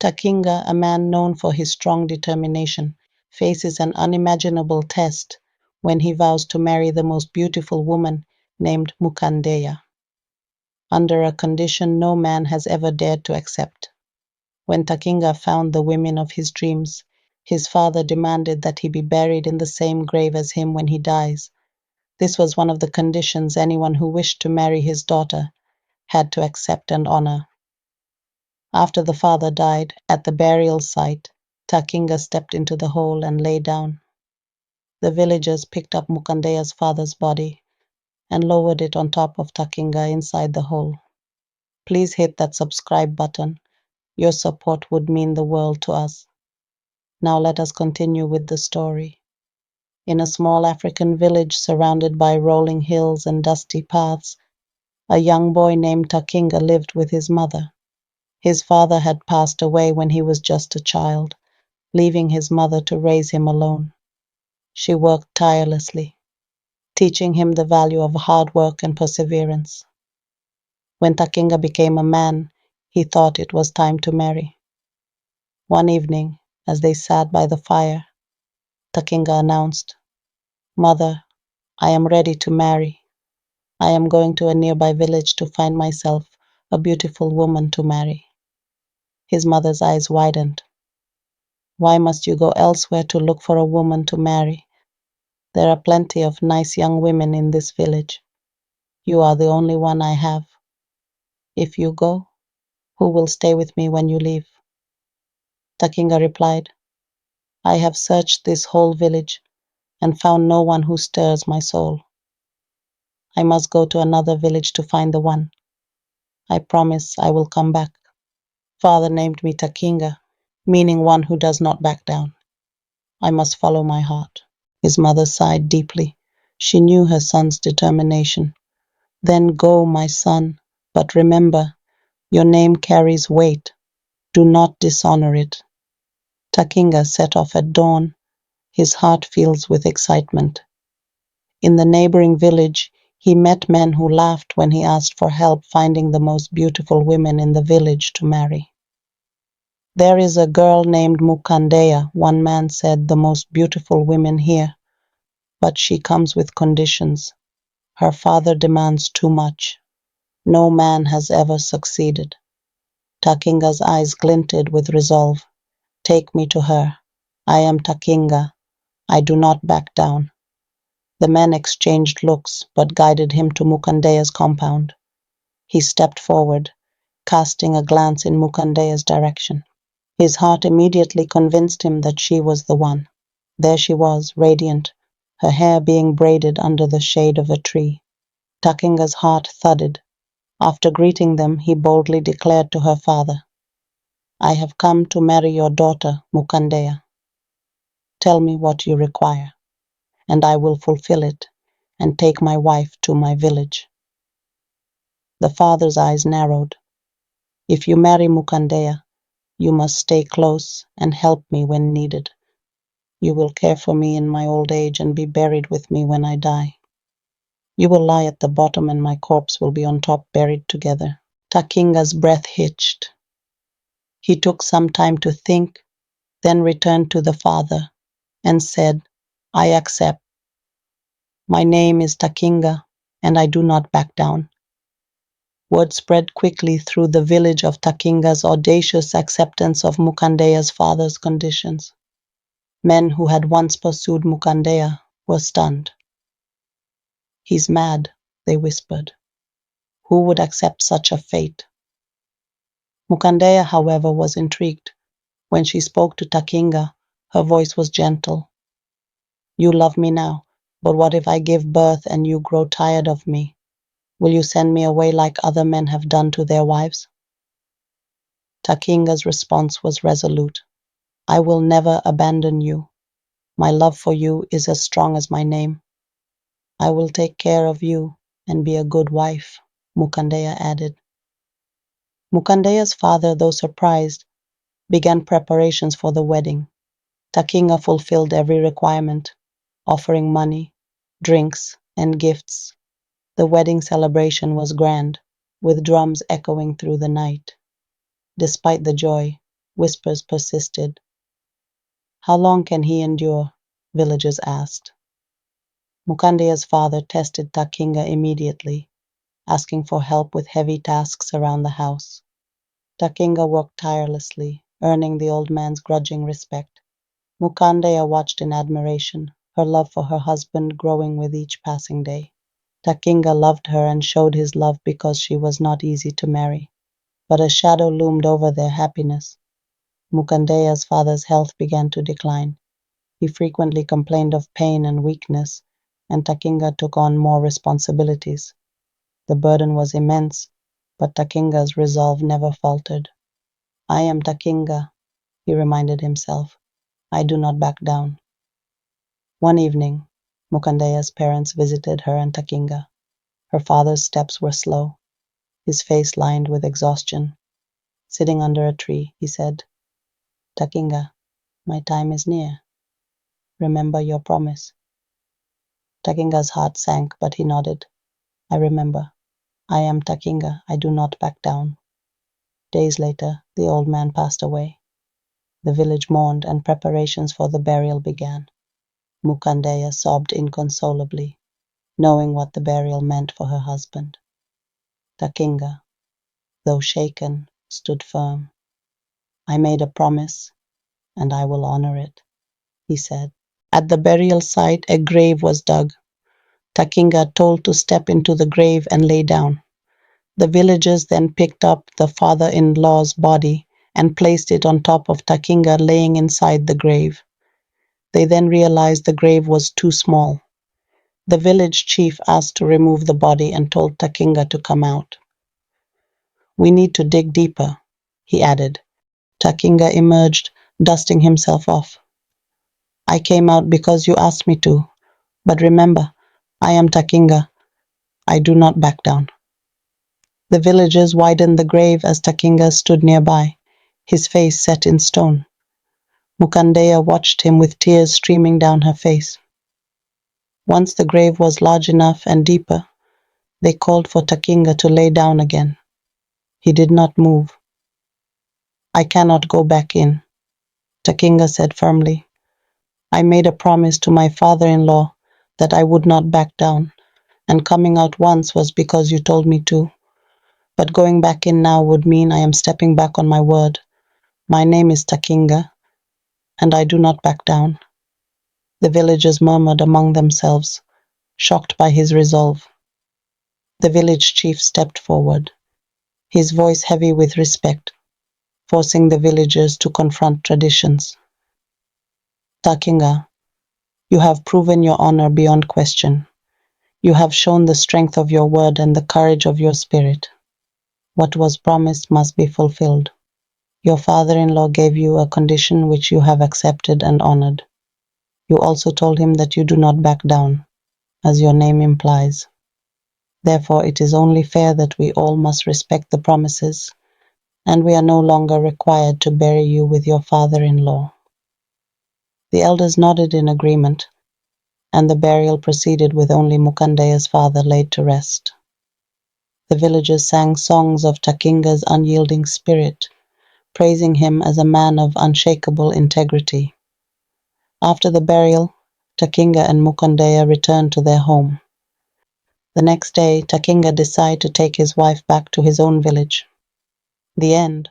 Takinga, a man known for his strong determination, faces an unimaginable test when he vows to marry the most beautiful woman named Mukandeya, under a condition no man has ever dared to accept. When Takinga found the women of his dreams, his father demanded that he be buried in the same grave as him when he dies. This was one of the conditions anyone who wished to marry his daughter had to accept and honor. After the father died, at the burial site, Takinga stepped into the hole and lay down. The villagers picked up Mukandeya's father's body and lowered it on top of Takinga inside the hole. Please hit that subscribe button. Your support would mean the world to us. Now let us continue with the story. In a small African village surrounded by rolling hills and dusty paths, a young boy named Takinga lived with his mother. His father had passed away when he was just a child, leaving his mother to raise him alone. She worked tirelessly, teaching him the value of hard work and perseverance. When Takinga became a man, he thought it was time to marry. One evening, as they sat by the fire, Takinga announced, "Mother, I am ready to marry. I am going to a nearby village to find myself a beautiful woman to marry." His mother's eyes widened. "Why must you go elsewhere to look for a woman to marry? There are plenty of nice young women in this village. You are the only one I have. If you go, who will stay with me when you leave?" Takinga replied, "I have searched this whole village and found no one who stirs my soul. I must go to another village to find the one. I promise I will come back." Father named me Takinga, meaning one who does not back down. I must follow my heart. His mother sighed deeply. She knew her son's determination. "Then go, my son, but remember, your name carries weight. Do not dishonor it." Takinga set off at dawn, his heart filled with excitement. In the neighboring village, he met men who laughed when he asked for help finding the most beautiful women in the village to marry. "There is a girl named Mukandeya," one man said, "the most beautiful women here. But she comes with conditions. Her father demands too much. No man has ever succeeded." Takinga's eyes glinted with resolve. "Take me to her. I am Takinga. I do not back down." The men exchanged looks, but guided him to Mukandeya's compound. He stepped forward, casting a glance in Mukandeya's direction. His heart immediately convinced him that she was the one. There she was, radiant, her hair being braided under the shade of a tree. Takinga's heart thudded. After greeting them, he boldly declared to her father, "I have come to marry your daughter, Mukandeya. Tell me what you require, and I will fulfill it and take my wife to my village." The father's eyes narrowed. "If you marry Mukandeya, you must stay close and help me when needed. You will care for me in my old age and be buried with me when I die. You will lie at the bottom and my corpse will be on top, buried together." Takinga's breath hitched. He took some time to think, then returned to the father and said, "I accept. My name is Takinga, and I do not back down." Word spread quickly through the village of Takinga's audacious acceptance of Mukandeya's father's conditions. Men who had once pursued Mukandeya were stunned. "He's mad," they whispered. "Who would accept such a fate?" Mukandeya, however, was intrigued. When she spoke to Takinga, her voice was gentle. "You love me now, but what if I give birth and you grow tired of me? Will you send me away like other men have done to their wives?" Takinga's response was resolute. "I will never abandon you. My love for you is as strong as my name. I will take care of you and be a good wife," Mukandeya added. Mukandeya's father, though surprised, began preparations for the wedding. Takinga fulfilled every requirement, offering money, drinks, and gifts. The wedding celebration was grand, with drums echoing through the night. Despite the joy, Whispers persisted. How long can he endure? Villagers asked. Mukandeya's father tested Takinga immediately, asking for help with heavy tasks around the house. Takinga worked tirelessly, earning the old man's grudging respect. Mukandeya watched in admiration, her love for her husband growing with each passing day. Takinga loved her and showed his love because she was not easy to marry, but a shadow loomed over their happiness. Mukandeya's father's health began to decline. He frequently complained of pain and weakness, and Takinga took on more responsibilities. The burden was immense, but Takinga's resolve never faltered. I am Takinga, he reminded himself. I do not back down. One evening, Mukandeya's parents visited her and Takinga. Her father's steps were slow, his face lined with exhaustion. Sitting under a tree, he said, Takinga, my time is near. Remember your promise. Takinga's heart sank, but he nodded. I remember. I am Takinga. I do not back down. Days later, the old man passed away. The village mourned and preparations for the burial began. Mukandeya sobbed inconsolably, knowing what the burial meant for her husband. Takinga, though shaken, stood firm. I made a promise, and I will honor it, he said. At the burial site, a grave was dug. Takinga told to step into the grave and lay down. The villagers then picked up the father-in-law's body and placed it on top of Takinga laying inside the grave. They then realized the grave was too small. The village chief asked to remove the body and told Takinga to come out. We need to dig deeper, he added. Takinga emerged, dusting himself off. I came out because you asked me to, but remember, I am Takinga. I do not back down. The villagers widened the grave as Takinga stood nearby, his face set in stone. Mukandeya watched him with tears streaming down her face. Once the grave was large enough and deeper, they called for Takinga to lay down again. He did not move. I cannot go back in, Takinga said firmly. I made a promise to my father-in-law that I would not back down, and coming out once was because you told me to. But going back in now would mean I am stepping back on my word. My name is Takinga, and I do not back down. The villagers murmured among themselves, shocked by his resolve. The village chief stepped forward, his voice heavy with respect, forcing the villagers to confront traditions. Takinga, you have proven your honor beyond question. You have shown the strength of your word and the courage of your spirit. What was promised must be fulfilled. Your father-in-law gave you a condition which you have accepted and honored. You also told him that you do not back down, as your name implies. Therefore, it is only fair that we all must respect the promises, and we are no longer required to bury you with your father-in-law. The elders nodded in agreement, and the burial proceeded with only Mukandeya's father laid to rest. The villagers sang songs of Takinga's unyielding spirit, praising him as a man of unshakable integrity. After the burial, Takinga and Mukandeya returned to their home. The next day, Takinga decided to take his wife back to his own village. The end.